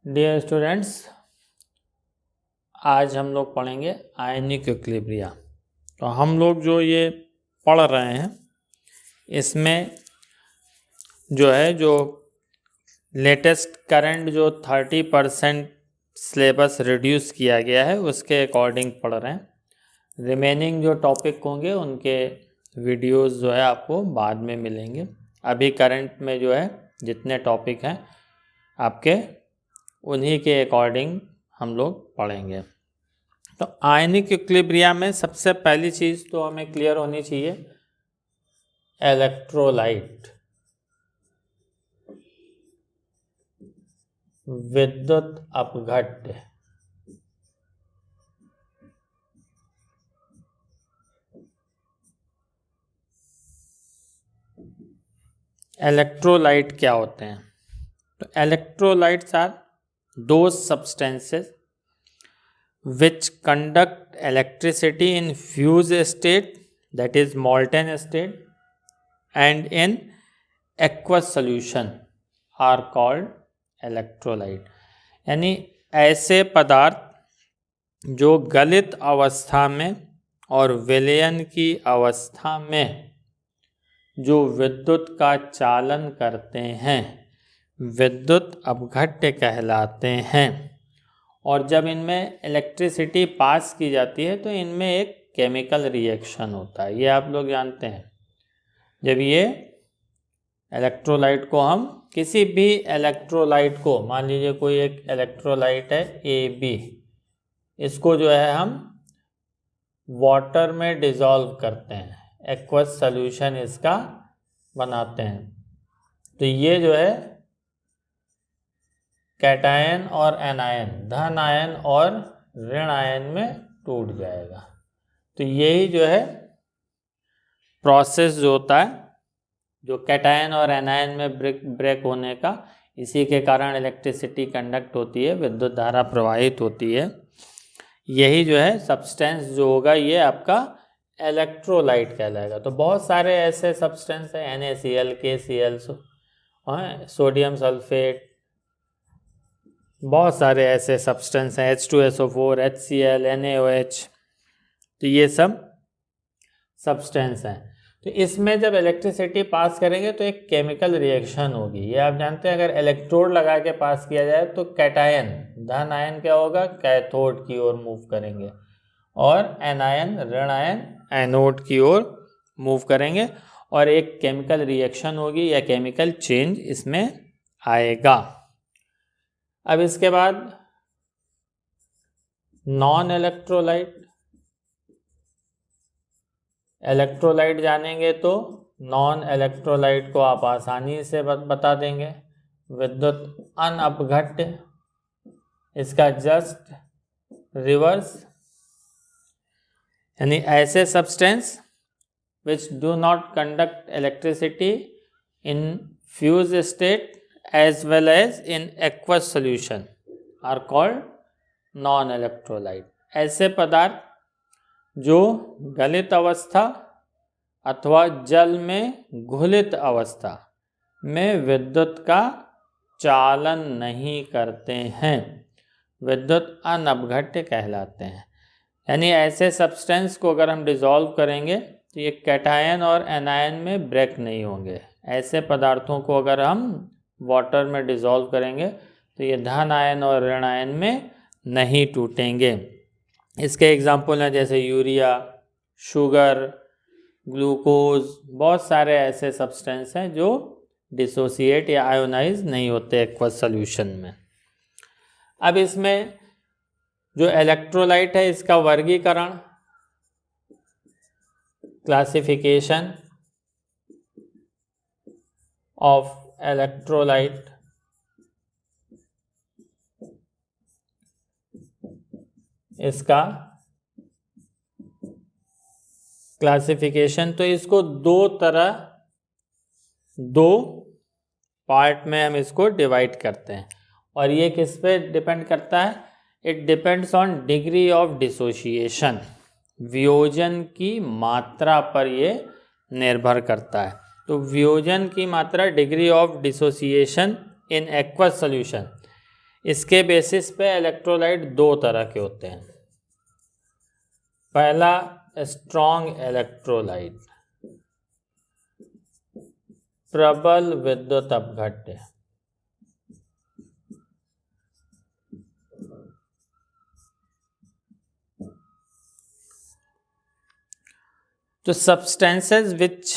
Dear students, आज हम लोग पढ़ेंगे आयनिक इक्विलिब्रिया। तो हम लोग जो ये पढ़ रहे हैं इसमें जो लेटेस्ट करंट जो 30% सिलेबस रिड्यूस किया गया है उसके अकॉर्डिंग पढ़ रहे हैं। रिमेनिंग जो टॉपिक होंगे उनके वीडियोस जो है आपको बाद में मिलेंगे। अभी करंट में जो है जितने टॉपिक हैं आपके उन्हीं के अकॉर्डिंग हम लोग पढ़ेंगे। तो आयनिक इक्विलिब्रिया में सबसे पहली चीज़ तो हमें क्लियर होनी चाहिए, इलेक्ट्रोलाइट, विद्युत अपघट्य। इलेक्ट्रोलाइट क्या होते हैं? तो electrolytes are those substances which conduct electricity in fused state, that is molten state, and in aqueous solution are called electrolyte। यानी ऐसे पदार्थ जो गलित अवस्था में और विलयन की अवस्था में जो विद्युत का चालन करते हैं विद्युत अपघट्य कहलाते हैं। और जब इनमें इलेक्ट्रिसिटी पास की जाती है तो इनमें एक केमिकल रिएक्शन होता है, ये आप लोग जानते हैं। जब ये इलेक्ट्रोलाइट को हम किसी भी इलेक्ट्रोलाइट को, मान लीजिए कोई एक इलेक्ट्रोलाइट है AB, इसको जो है हम वाटर में डिसॉल्व करते हैं, एक्वस सॉल्यूशन इसका बनाते हैं, तो ये जो है कैटायन और एनायन, धन आयन और ऋण आयन में टूट जाएगा। तो यही जो है प्रोसेस जो होता है, जो कैटायन और एनायन में ब्रेक होने का, इसी के कारण इलेक्ट्रिसिटी कंडक्ट होती है, विद्युत धारा प्रवाहित होती है। यही जो है सब्सटेंस जो होगा ये आपका इलेक्ट्रोलाइट कहलाएगा। तो बहुत सारे ऐसे सब्सटेंस हैं, NaCl, KCl, सोडियम सल्फेट, बहुत सारे ऐसे सब्सटेंस हैं, H2SO4, HCl, NaOH, तो ये सब सब्सटेंस हैं। तो इसमें जब इलेक्ट्रिसिटी पास करेंगे तो एक केमिकल रिएक्शन होगी, ये आप जानते हैं। अगर इलेक्ट्रोड लगा के पास किया जाए तो कैटायन, धन आयन क्या होगा, कैथोड की ओर मूव करेंगे, और एनायन, ऋण आयन, एनोड की ओर मूव करेंगे, और एक केमिकल रिएक्शन होगी या केमिकल चेंज इसमें आएगा। अब इसके बाद नॉन इलेक्ट्रोलाइट, इलेक्ट्रोलाइट जानेंगे तो नॉन इलेक्ट्रोलाइट को आप आसानी से बता देंगे, विद्युत अनअपघट्य, इसका जस्ट रिवर्स, यानी ऐसे substance which do not conduct electricity in fuse state as well as in aqueous solution are called non-electrolyte। ऐसे पदार्थ जो गलित अवस्था अथवा जल में घुलित अवस्था में विद्युत का चालन नहीं करते हैं, विद्युत अनअपघट्य कहलाते हैं। यानी ऐसे सब्सटेंस को अगर हम डिसॉल्व करेंगे तो ये कैटायन और एनायन में ब्रेक नहीं होंगे। ऐसे पदार्थों को अगर हम वाटर में डिसॉल्व करेंगे तो ये धन आयन और ऋण आयन में नहीं टूटेंगे। इसके एग्जाम्पल हैं जैसे यूरिया, शुगर, ग्लूकोज, बहुत सारे ऐसे सब्सटेंस हैं जो डिसोसिएट या आयोनाइज नहीं होते एक्वस सॉल्यूशन में। अब इसमें जो इलेक्ट्रोलाइट है इसका वर्गीकरण, क्लासिफिकेशन ऑफ इलेक्ट्रोलाइट, इसका क्लासिफिकेशन, तो इसको दो पार्ट में हम इसको डिवाइड करते हैं। और ये किस पे डिपेंड करता है? It depends on degree of dissociation, वियोजन की मात्रा पर ये निर्भर करता है। तो वियोजन की मात्रा, degree of dissociation in aqueous solution, इसके बेसिस पे इलेक्ट्रोलाइट दो तरह के होते हैं। पहला स्ट्रॉन्ग इलेक्ट्रोलाइट, प्रबल विद्युत अपघट्य। तो substances which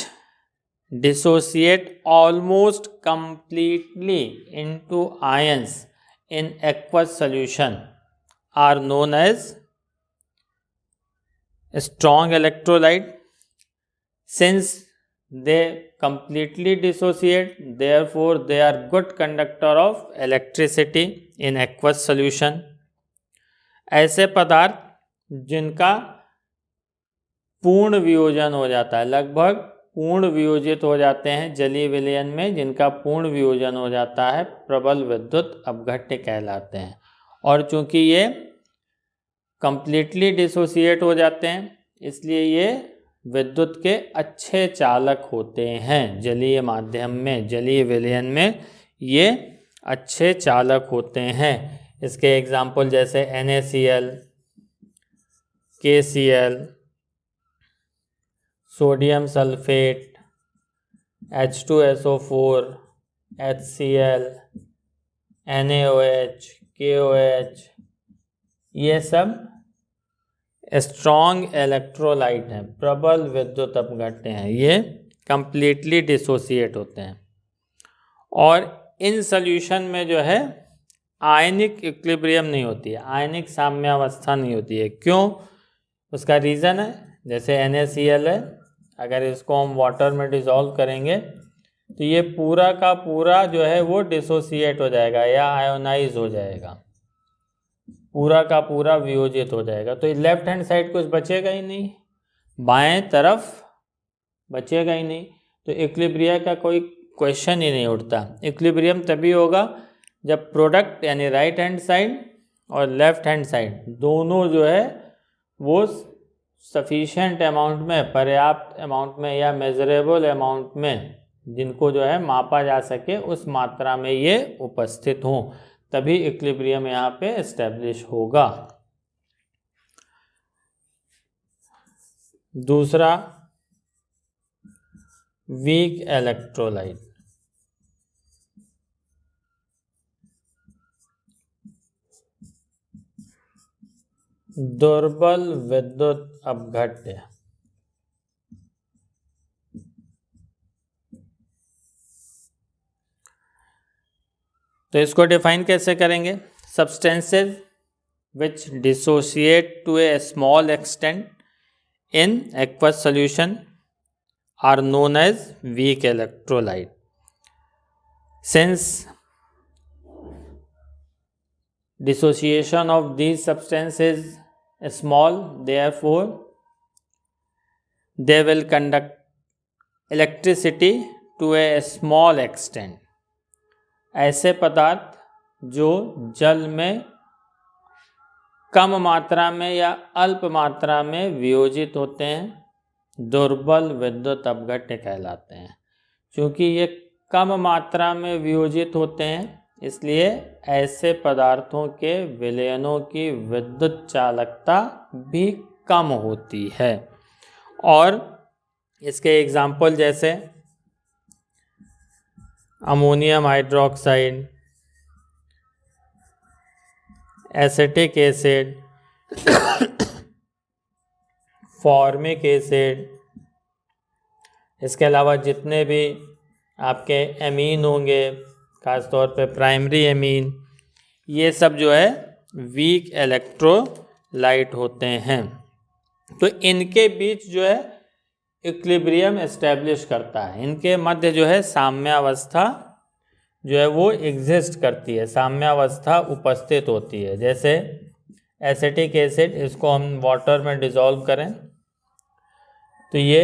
dissociate almost completely into ions in aqueous solution are known as strong electrolyte. Since they completely dissociate, therefore they are good conductor of electricity in aqueous solution. ऐसे पदार्थ जिनका पूर्ण वियोजन हो जाता है, लगभग पूर्ण वियोजित हो जाते हैं जलीय विलयन में, जिनका पूर्ण वियोजन हो जाता है, प्रबल विद्युत अपघट्य कहलाते हैं। और चूंकि ये कंप्लीटली डिसोसिएट हो जाते हैं, इसलिए ये विद्युत के अच्छे चालक होते हैं। जलीय माध्यम में, जलीय विलयन में ये अच्छे चालक होते हैं। इसके एग्जाम्पल जैसे NaCl, KCl, sodium sulphate, H2SO4, HCl, NaOH, KOH, ये सब स्ट्रॉन्ग इलेक्ट्रोलाइट हैं, प्रबल विद्युत अपघट्य हैं। ये कंप्लीटली डिसोसिएट होते हैं और इन सॉल्यूशन में जो है आयनिक इक्विलिब्रियम नहीं होती है, आयनिक साम्यावस्था नहीं होती है। क्यों? उसका रीज़न है, जैसे NaCl है, अगर इसको हम वाटर में डिसॉल्व करेंगे तो ये पूरा का पूरा जो है वो डिसोसिएट हो जाएगा या आयोनाइज हो जाएगा, पूरा का पूरा वियोजित हो जाएगा। तो लेफ्ट हैंड साइड कुछ बचेगा ही नहीं, बाएं तरफ बचेगा ही नहीं। तो इक्विलिब्रियम का कोई क्वेश्चन ही नहीं उठता। इक्विलिब्रियम तभी होगा जब प्रोडक्ट यानी राइट हैंड साइड और लेफ्ट हैंड साइड दोनों जो है वो सफिशिएंट अमाउंट में, पर्याप्त अमाउंट में या मेजरेबल अमाउंट में, जिनको जो है मापा जा सके उस मात्रा में ये उपस्थित हों, तभी इक्विलिब्रियम यहाँ पे एस्टेब्लिश होगा। दूसरा, वीक इलेक्ट्रोलाइट। दुर्बल विद्युत अपघट्य। तो इसको डिफाइन कैसे करेंगे? Substances which dissociate to a small extent in aqueous solution are known as weak electrolyte. Since dissociation of these substances is small, therefore they will conduct electricity to a small extent. ऐसे पदार्थ जो जल में कम मात्रा में या अल्प मात्रा में वियोजित होते हैं, दुर्बल विद्युत अपघट्य कहलाते हैं। क्योंकि ये कम मात्रा में वियोजित होते हैं, इसलिए ऐसे पदार्थों के विलयनों की विद्युत चालकता भी कम होती है। और इसके एग्जाम्पल जैसे ammonium hydroxide, acetic acid, formic acid, इसके अलावा जितने भी आपके एमीन होंगे, खासतौर पे प्राइमरी एमीन, ये सब जो है वीक इलेक्ट्रोलाइट होते हैं। तो इनके बीच जो है इक्विलिब्रियम एस्टेब्लिश करता है, इनके मध्य जो है साम्यावस्था जो है वो एग्जिस्ट करती है, साम्यावस्था उपस्थित होती है। जैसे एसिटिक एसिड, इसको हम वाटर में डिसॉल्व करें तो ये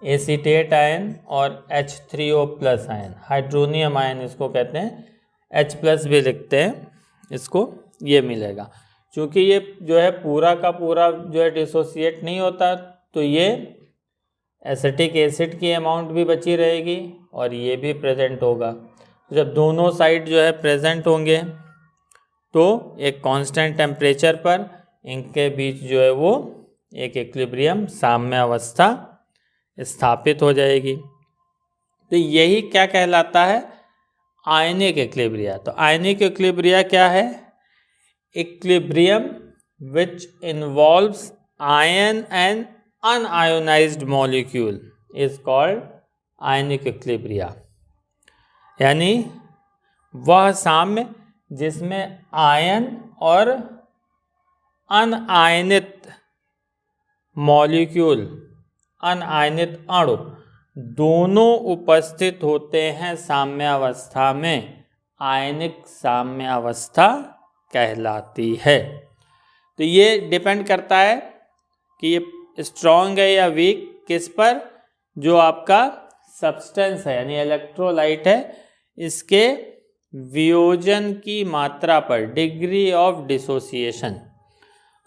एसीटेट आयन और H3O plus ion, hydronium ion इसको कहते हैं, H प्लस भी लिखते हैं इसको, ये मिलेगा। क्योंकि ये जो है पूरा का पूरा जो है डिसोसिएट नहीं होता, तो ये एसिटिक एसिड की अमाउंट भी बची रहेगी और ये भी प्रेजेंट होगा। जब दोनों साइड जो है प्रेजेंट होंगे तो एक कांस्टेंट टेम्परेचर पर इनके बीच जो है वो एक इक्विलिब्रियम साम्य अवस्था स्थापित हो जाएगी। तो यही क्या कहलाता है? आयनिक इक्विलिब्रिया। तो आयनिक इक्विलिब्रिया क्या है? Equilibrium which involves ion and unionized molecule is called ionic equilibria। यानी वह साम्य जिसमें आयन और अनआयनित मॉलिक्यूल, अनआयनित अणु दोनों उपस्थित होते हैं साम्यावस्था में, आयनिक साम्यावस्था कहलाती है। तो ये डिपेंड करता है कि ये स्ट्रॉन्ग है या वीक, किस पर? जो आपका सब्सटेंस है यानी इलेक्ट्रोलाइट है, इसके वियोजन की मात्रा पर, डिग्री ऑफ डिसोसिएशन।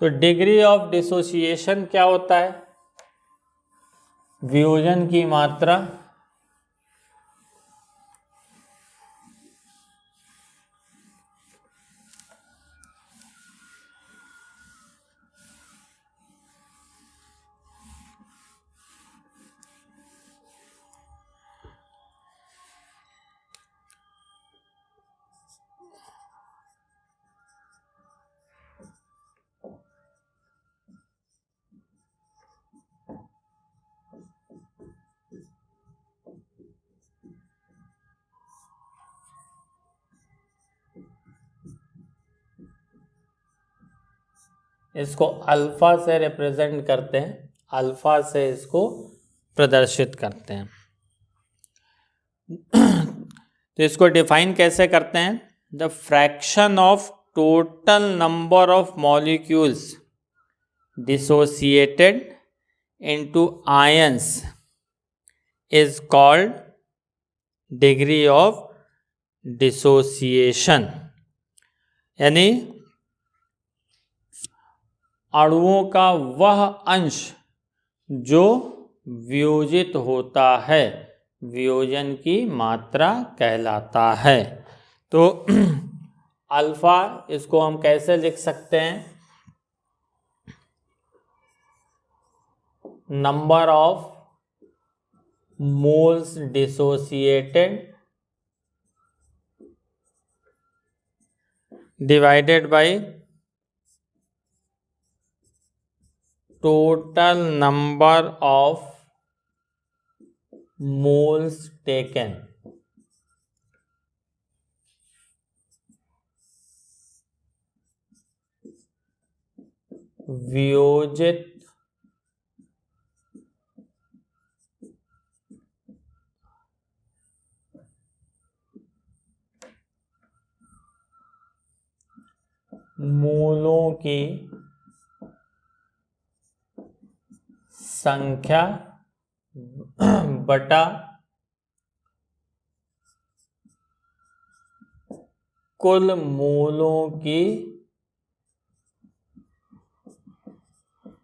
तो डिग्री ऑफ डिसोसिएशन क्या होता है? वियोजन की मात्रा इसको अल्फा से रिप्रेजेंट करते हैं, अल्फा से इसको प्रदर्शित करते हैं। तो इसको डिफाइन कैसे करते हैं? The fraction of total number of molecules dissociated into ions is called degree of dissociation. यानी अणुओं का वह अंश जो वियोजित होता है, वियोजन की मात्रा कहलाता है। तो अल्फा, इसको हम कैसे लिख सकते हैं? Number of moles dissociated divided by total number of moles taken। वियोजित मोलों की संख्या बटा कुल मोलों की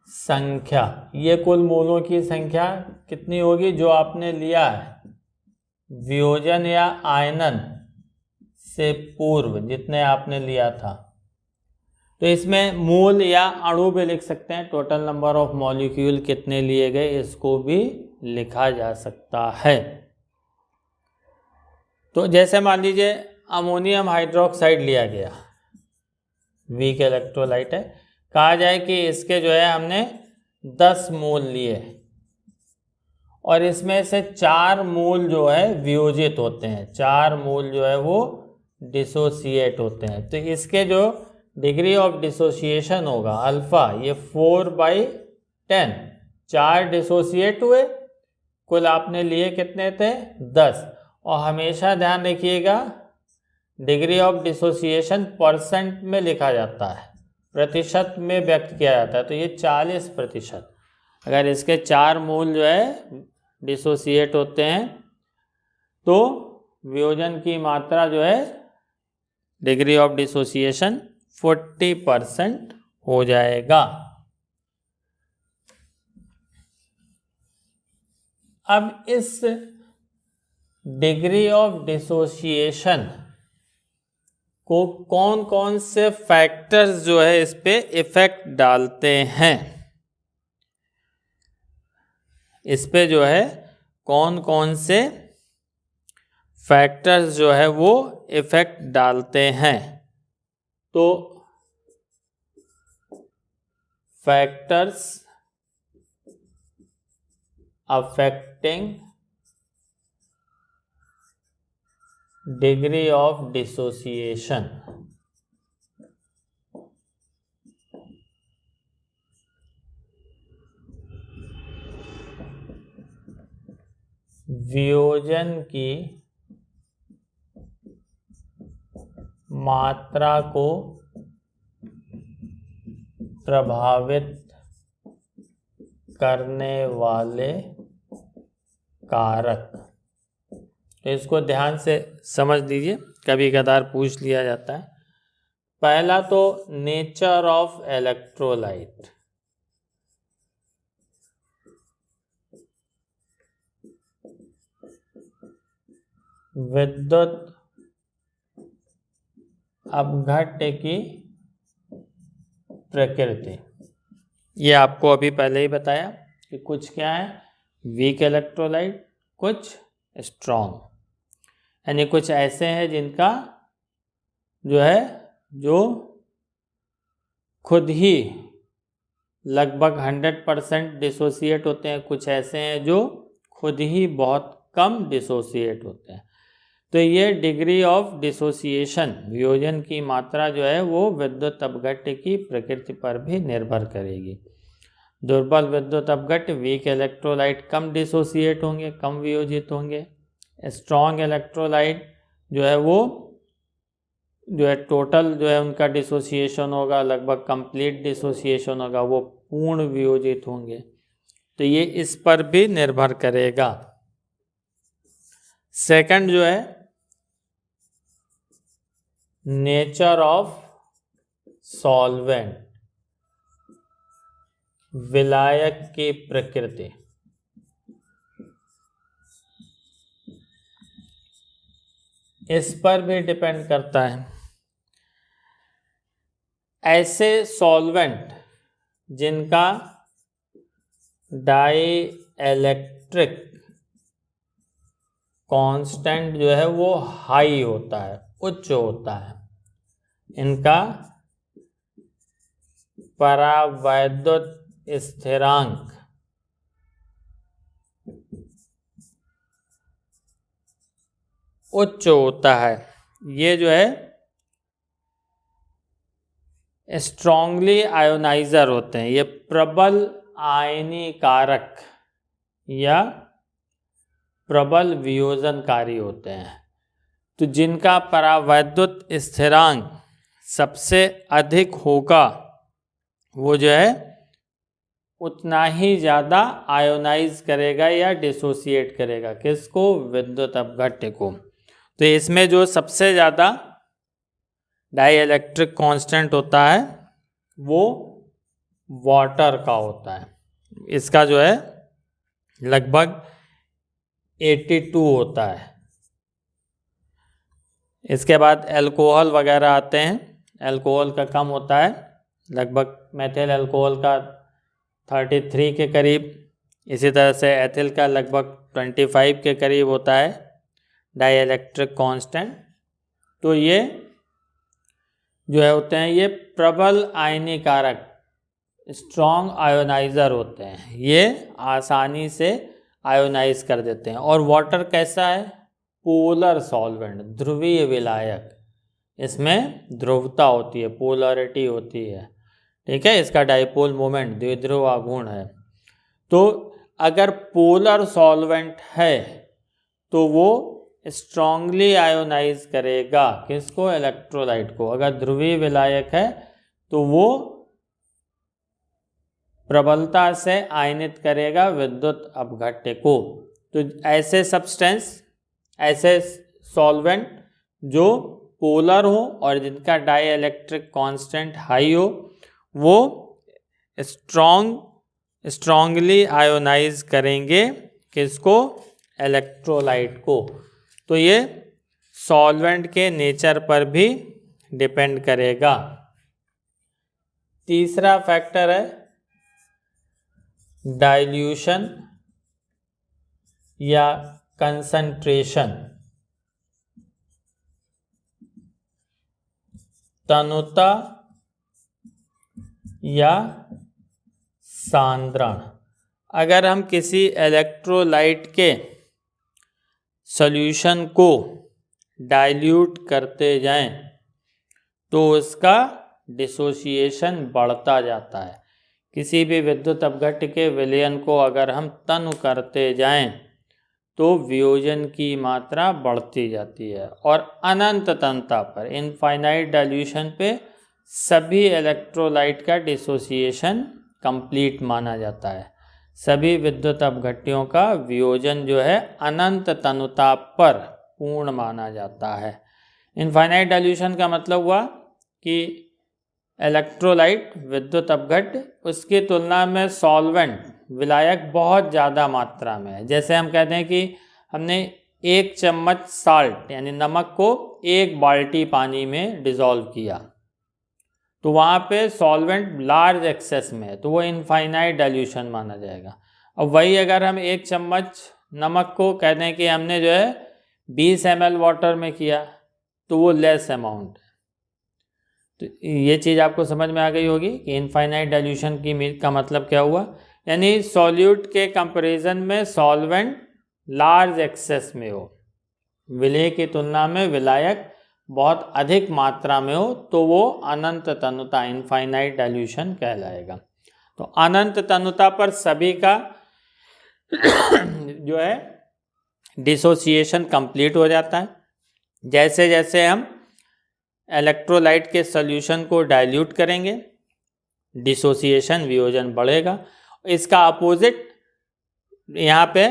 संख्या। ये कुल मोलों की संख्या कितनी होगी? जो आपने लिया है वियोजन या आयनन से पूर्व, जितने आपने लिया था। तो इसमें मोल या अणु भी लिख सकते हैं, टोटल नंबर ऑफ मॉलिक्यूल कितने लिए गए इसको भी लिखा जा सकता है। तो जैसे मान लीजिए अमोनियम हाइड्रोक्साइड लिया गया, वीक इलेक्ट्रोलाइट है, कहा जाए कि इसके जो है हमने 10 मोल लिए और इसमें से 4 मोल जो है वियोजित होते हैं, 4 मोल जो है वो डिसोसिएट होते हैं। तो इसके जो डिग्री ऑफ डिसोसिएशन होगा अल्फा, ये 4/10, 4 डिसोसिएट हुए, कुल आपने लिए कितने थे? 10। और हमेशा ध्यान रखिएगा डिग्री ऑफ डिसोसिएशन परसेंट में लिखा जाता है, प्रतिशत में व्यक्त किया जाता है। तो ये 40%। अगर इसके 4 मोल जो है डिसोसिएट होते हैं तो वियोजन की मात्रा जो है डिग्री ऑफ डिसोसिएशन 40% हो जाएगा। अब इस डिग्री ऑफ डिसोसिएशन को कौन कौन से फैक्टर्स जो है इस पे इफेक्ट डालते हैं, इस पे जो है कौन कौन से फैक्टर्स जो है वो इफेक्ट डालते हैं। तो factors affecting degree of dissociation. वियोजन की मात्रा को प्रभावित करने वाले कारक। तो इसको ध्यान से समझ लीजिए, कभी कदार पूछ लिया जाता है। पहला तो नेचर ऑफ इलेक्ट्रोलाइट। विद्युत अपघट्य की प्रकृति। ये आपको अभी पहले ही बताया कि कुछ क्या है, वीक इलेक्ट्रोलाइट, कुछ स्ट्रॉन्ग, यानी कुछ ऐसे हैं जिनका जो है जो खुद ही लगभग 100% डिसोसिएट होते हैं, कुछ ऐसे हैं जो खुद ही बहुत कम डिसोसिएट होते हैं। तो ये डिग्री ऑफ डिसोसिएशन, वियोजन की मात्रा जो है वो विद्युत अपघट्य की प्रकृति पर भी निर्भर करेगी। दुर्बल विद्युत अपघट्य, वीक इलेक्ट्रोलाइट कम डिसोसिएट होंगे, कम वियोजित होंगे। स्ट्रॉन्ग इलेक्ट्रोलाइट जो है वो जो है टोटल जो है उनका डिसोसिएशन होगा, लगभग कंप्लीट डिसोसिएशन होगा, वो पूर्ण वियोजित होंगे। तो ये इस पर भी निर्भर करेगा। सेकंड जो है नेचर ऑफ सॉल्वेंट, विलायक की प्रकृति। इस पर भी डिपेंड करता है। ऐसे सॉल्वेंट जिनका डाई इलेक्ट्रिक कांस्टेंट जो है वो हाई होता है, उच्च होता है, इनका परावैद्युत स्थिरांक उच्च होता है, ये जो है स्ट्रांगली आयोनाइजर होते हैं, ये प्रबल आयनीकारक या प्रबल वियोजनकारी होते हैं। तो जिनका परावैद्युत स्थिरांक सबसे अधिक होगा वो जो है उतना ही ज़्यादा आयोनाइज करेगा या डिसोसिएट करेगा, किसको, विद्युत अपघट्य को। तो इसमें जो सबसे ज़्यादा डाई इलेक्ट्रिक कांस्टेंट होता है वो वाटर का होता है, इसका जो है लगभग 82 होता है। इसके बाद अल्कोहल वगैरह आते हैं, अल्कोहल का कम होता है, लगभग मेथिल अल्कोहल का 33 के करीब, इसी तरह से एथिल का लगभग 25 के करीब होता है डाई इलेक्ट्रिक कांस्टेंट। तो ये जो है होते हैं ये प्रबल आयनीकारक, स्ट्रॉन्ग आयोनाइजर होते हैं, ये आसानी से आयोनाइज कर देते हैं। और वाटर कैसा है, पोलर सॉल्वेंट, ध्रुवीय विलायक, इसमें ध्रुवता होती है, पोलरिटी होती है, ठीक है, इसका डाइपोल मोमेंट द्विध्रुव आघूर्ण है। तो अगर पोलर सॉल्वेंट है तो वो स्ट्रांगली आयोनाइज करेगा, किसको, इलेक्ट्रोलाइट को। अगर ध्रुवीय विलायक है तो वो प्रबलता से आयनित करेगा विद्युत अपघट्य को। तो ऐसे सब्सटेंस, ऐसे सॉल्वेंट जो पोलर हो और जिनका डाई इलेक्ट्रिक कांस्टेंट हाई हो, वो स्ट्रांगली आयोनाइज करेंगे, किसको, इलेक्ट्रोलाइट को। तो ये सॉल्वेंट के नेचर पर भी डिपेंड करेगा। तीसरा फैक्टर है डाइल्यूशन या कंसंट्रेशन, तनुता या सांद्रण। अगर हम किसी इलेक्ट्रोलाइट के सॉल्यूशन को डाइल्यूट करते जाएं तो उसका डिसोसिएशन बढ़ता जाता है। किसी भी विद्युत अपघट्य के विलयन को अगर हम तनु करते जाएं तो वियोजन की मात्रा बढ़ती जाती है और अनंत तनता पर, इनफाइनाइट डाइल्यूशन पे, सभी इलेक्ट्रोलाइट का डिसोसिएशन कंप्लीट माना जाता है। सभी विद्युत अपघट्यों का वियोजन जो है अनंत तनुता पर पूर्ण माना जाता है। इनफाइनाइट डाइल्यूशन का मतलब हुआ कि इलेक्ट्रोलाइट विद्युत अपघट्य उसकी तुलना में सॉल्वेंट विलायक बहुत ज़्यादा मात्रा में है। जैसे हम कहते हैं कि हमने 1 चम्मच साल्ट यानी नमक को 1 बाल्टी पानी में डिज़ोल्व किया, तो वहाँ पे सॉल्वेंट लार्ज एक्सेस में है, तो वो इनफाइनाइट डाइल्यूशन माना जाएगा। अब वही अगर हम 1 चम्मच नमक को कहते हैं कि हमने जो है 20 ml वाटर में किया, तो वो लेस अमाउंट है। तो ये चीज़ आपको समझ में आ गई होगी कि इनफाइनाइट डाइल्यूशन का मतलब क्या हुआ। यानी सॉल्यूट के कंपैरिजन में सॉल्वेंट लार्ज एक्सेस में हो, विलेय की तुलना में विलायक बहुत अधिक मात्रा में हो, तो वो अनंत तनुता इनफाइनाइट डाइल्यूशन कहलाएगा। तो अनंत तनुता पर सभी का जो है डिसोसिएशन कंप्लीट हो जाता है। जैसे जैसे हम इलेक्ट्रोलाइट के सॉल्यूशन को डाइल्यूट करेंगे, डिसोसिएशन वियोजन बढ़ेगा। इसका अपोजिट यहाँ पे,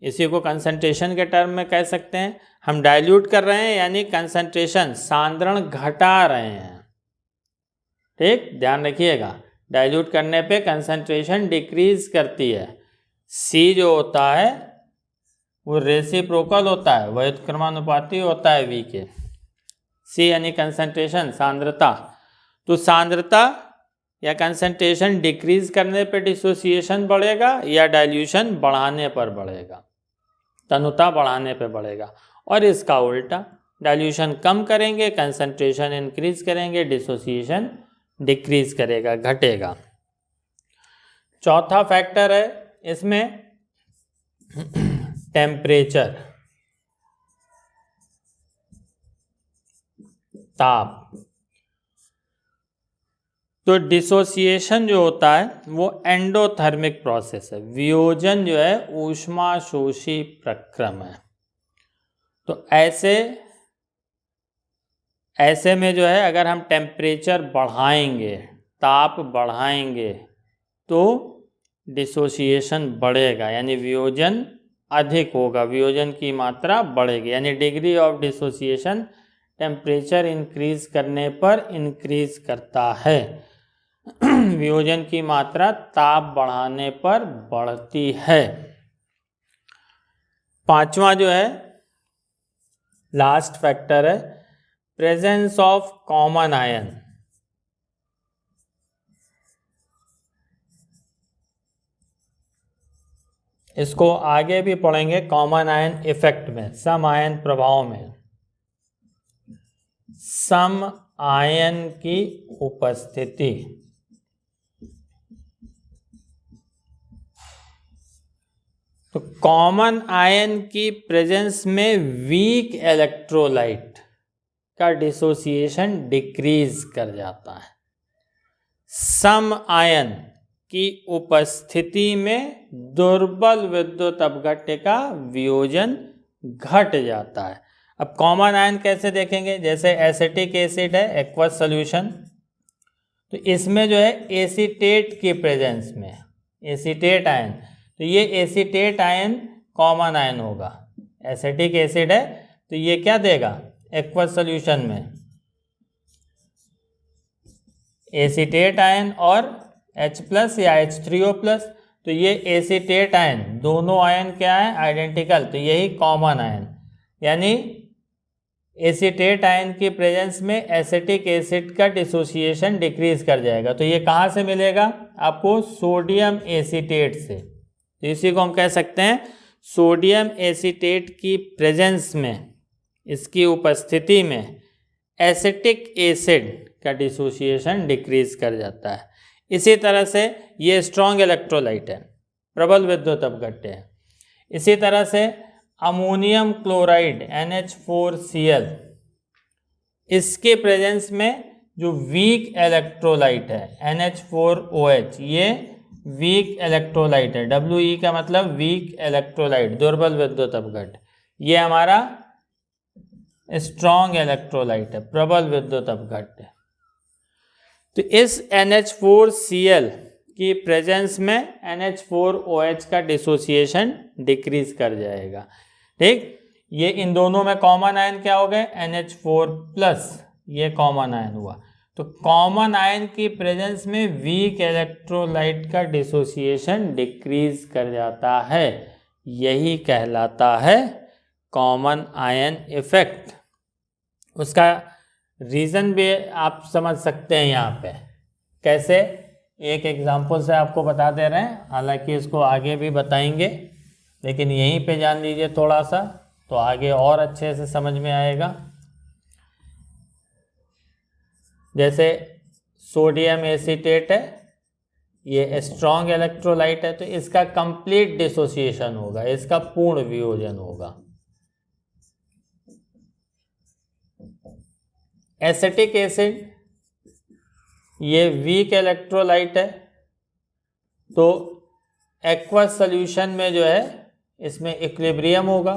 इसी को कंसंट्रेशन के टर्म में कह सकते हैं। हम डाइल्यूट कर रहे हैं यानी कंसंट्रेशन, सांद्रण घटा रहे हैं। ठीक, ध्यान रखिएगा, डाइल्यूट करने पे कंसंट्रेशन डिक्रीज करती है। सी जो होता है वो रेसिप्रोकल होता है, व्युत्क्रमानुपाती होता है वी के। सी यानी कंसंट्रेशन, सांद्रता। तो सांद्रता या कंसंट्रेशन डिक्रीज करने पे डिसोसिएशन बढ़ेगा या डाइल्यूशन बढ़ाने पर बढ़ेगा, तनुता बढ़ाने पे बढ़ेगा। और इसका उल्टा, डाइल्यूशन कम करेंगे, कंसंट्रेशन इंक्रीज करेंगे, डिसोसिएशन डिक्रीज करेगा, घटेगा। चौथा फैक्टर है इसमें टेम्परेचर, ताप। तो डिसोसिएशन जो होता है वो एंडोथर्मिक प्रोसेस है, वियोजन जो है ऊष्माशोषी प्रक्रम है। तो ऐसे में जो है अगर हम टेम्परेचर बढ़ाएंगे, ताप बढ़ाएंगे, तो डिसोसिएशन बढ़ेगा, यानी वियोजन अधिक होगा, वियोजन की मात्रा बढ़ेगी। यानी degree of dissociation temperature increase करने पर इंक्रीज करता है, वियोजन की मात्रा ताप बढ़ाने पर बढ़ती है। पांचवा जो है लास्ट फैक्टर है प्रेजेंस ऑफ कॉमन आयन। इसको आगे भी पढ़ेंगे कॉमन आयन इफेक्ट में, सम आयन प्रभाव में। सम आयन की उपस्थिति, तो कॉमन आयन की प्रेजेंस में वीक इलेक्ट्रोलाइट का डिसोसिएशन डिक्रीज कर जाता है। सम आयन की उपस्थिति में दुर्बल विद्युत अपघट्य का वियोजन घट जाता है। अब कॉमन आयन कैसे देखेंगे, जैसे एसिटिक एसिड है, एक्वस सॉल्यूशन, तो इसमें जो है एसीटेट की प्रेजेंस में, एसीटेट आयन, तो ये एसीटेट आयन कॉमन आयन होगा। एसिटिक एसिड है तो ये क्या देगा, एक्वस सॉल्यूशन में एसीटेट आयन और H+ या H3O+, तो ये एसीटेट आयन, दोनों आयन क्या है, आइडेंटिकल, तो यही कॉमन आयन। यानी एसीटेट आयन की प्रेजेंस में एसिटिक एसिड का डिसोसिएशन डिक्रीज कर जाएगा। तो ये कहाँ से मिलेगा आपको? सोडियम एसीटेट से। तो इसी को हम कह सकते हैं सोडियम एसीटेट की प्रेजेंस में, इसकी उपस्थिति में एसिटिक एसिड का डिसोसिएशन डिक्रीज कर जाता है। इसी तरह से ये स्ट्रॉन्ग इलेक्ट्रोलाइट है, प्रबल विद्युत अपघट्य है। इसी तरह से अमोनियम क्लोराइड NH4Cl, इसके प्रेजेंस में जो वीक इलेक्ट्रोलाइट है NH4OH, ये वीक इलेक्ट्रोलाइट है। We का मतलब वीक इलेक्ट्रोलाइट, दुर्बल विद्युत अपघट्य। ये हमारा स्ट्रॉन्ग इलेक्ट्रोलाइट है, प्रबल विद्युत अपघट्य। तो इस NH4Cl की प्रेजेंस में NH4OH का डिसोसिएशन डिक्रीज कर जाएगा। ठीक, ये इन दोनों में कॉमन आयन क्या हो गए? NH4+, ये कॉमन आयन हुआ। तो कॉमन आयन की प्रेजेंस में वीक इलेक्ट्रोलाइट का डिसोसिएशन डिक्रीज कर जाता है। यही कहलाता है कॉमन आयन इफेक्ट। उसका रीज़न भी आप समझ सकते हैं यहाँ पे। कैसे? एक एग्जांपल से आपको बता दे रहे हैं, हालांकि इसको आगे भी बताएंगे, लेकिन यहीं पे जान लीजिए थोड़ा सा, तो आगे और अच्छे से समझ में आएगा। जैसे सोडियम एसीटेट है, ये स्ट्रॉन्ग इलेक्ट्रोलाइट है, तो इसका कंप्लीट डिसोसिएशन होगा, इसका पूर्ण वियोजन होगा। एसिटिक एसिड, ये वीक इलेक्ट्रोलाइट है, तो एक्वस सॉल्यूशन में जो है इसमें इक्विलिब्रियम होगा।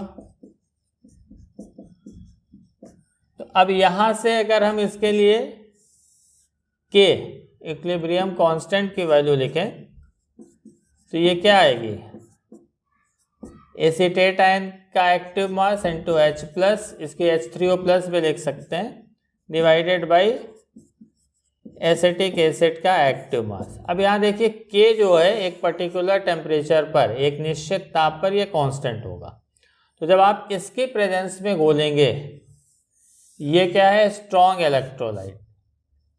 तो अब यहां से अगर हम इसके लिए के इक्विलिब्रियम कांस्टेंट की वैल्यू लिखें तो ये क्या आएगी? एसीटेट आयन का एक्टिव मास इनटू H+, इसके H3O+ भी लिख सकते हैं, डिवाइडेड बाई एसिटिक एसिड का एक्टिव मास। अब यहाँ देखिए के जो है एक पर्टिकुलर टेम्परेचर पर, एक निश्चित ताप पर ये कांस्टेंट होगा। तो जब आप इसके प्रेजेंस में घोलेंगे, ये क्या है? स्ट्रॉन्ग इलेक्ट्रोलाइट,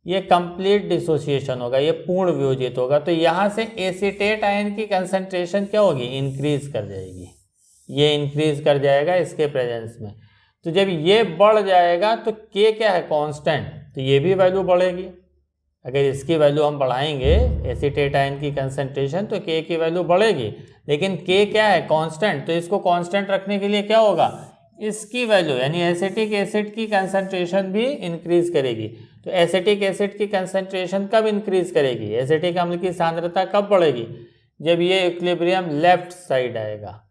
ये कंप्लीट डिसोसिएशन होगा, ये पूर्ण वियोजित होगा। तो यहाँ से एसीटेट आयन की कंसंट्रेशन क्या होगी? इंक्रीज कर जाएगी, ये इंक्रीज कर जाएगा इसके प्रेजेंस में। तो जब ये बढ़ जाएगा तो के क्या है? कांस्टेंट, तो ये भी वैल्यू बढ़ेगी। अगर इसकी वैल्यू हम बढ़ाएंगे एसीटेट आयन की कंसंट्रेशन, तो के की वैल्यू बढ़ेगी, लेकिन के क्या है? कांस्टेंट। तो इसको कांस्टेंट रखने के लिए क्या होगा? इसकी वैल्यू यानी एसिटिक एसिड की कंसंट्रेशन भी इंक्रीज करेगी। तो एसिटिक एसिड की कंसंट्रेशन कब इंक्रीज करेगी? एसिटिक अम्ल की सांद्रता कब बढ़ेगी? जब ये इक्विलिब्रियम लेफ्ट साइड आएगा,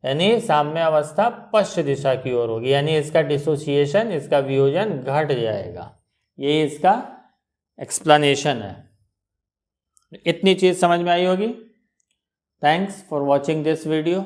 यानी साम्य अवस्था पश्च दिशा की ओर होगी, यानी इसका डिसोसिएशन, इसका वियोजन घट जाएगा। यही इसका एक्सप्लेनेशन है। इतनी चीज समझ में आई होगी। Thanks for watching this video.